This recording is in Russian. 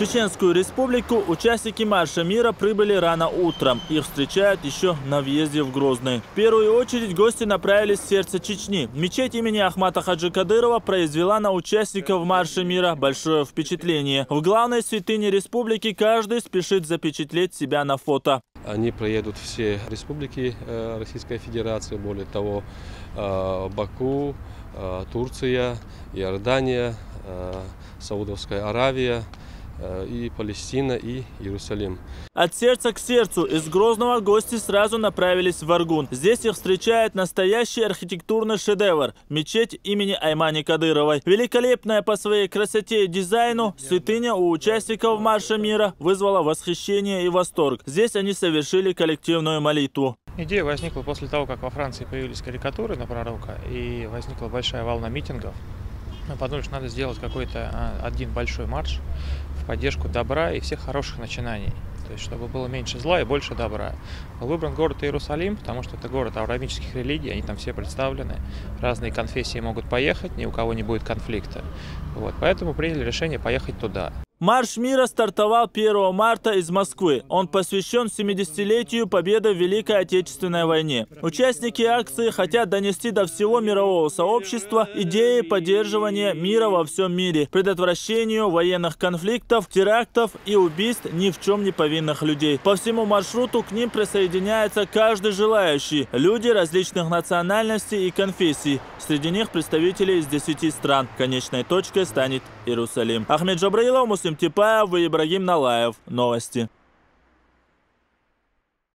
Чеченскую республику участники марша мира прибыли рано утром. Их встречают еще на въезде в Грозный. В первую очередь гости направились в сердце Чечни. Мечеть имени Ахмата Хаджи Кадырова произвела на участников марша мира большое впечатление. В главной святыне республики каждый спешит запечатлеть себя на фото. Они проедут все республики Российской Федерации, более того, Баку, Турция, Иордания, Саудовская Аравия, и Палестина, и Иерусалим. От сердца к сердцу из Грозного гости сразу направились в Аргун. Здесь их встречает настоящий архитектурный шедевр – мечеть имени Аймани Кадыровой. Великолепная по своей красоте и дизайну, святыня у участников марша мира вызвала восхищение и восторг. Здесь они совершили коллективную молитву. Идея возникла после того, как во Франции появились карикатуры на пророка, и возникла большая волна митингов. Мы подумали, что надо сделать какой-то один большой марш в поддержку добра и всех хороших начинаний. То есть, чтобы было меньше зла и больше добра. Был выбран город Иерусалим, потому что это город авраамических религий, они там все представлены. Разные конфессии могут поехать, ни у кого не будет конфликта. Вот, поэтому приняли решение поехать туда. Марш мира стартовал 1 марта из Москвы. Он посвящен 70-летию победы в Великой Отечественной войне. Участники акции хотят донести до всего мирового сообщества идеи поддерживания мира во всем мире, предотвращению военных конфликтов, терактов и убийств ни в чем не повинных людей. По всему маршруту к ним присоединяется каждый желающий. Люди различных национальностей и конфессий. Среди них представители из 10 стран. Конечной точкой станет Иерусалим. Ахмед Джабраилов, Муслим Типаев и Ибрагим Налаев. Новости.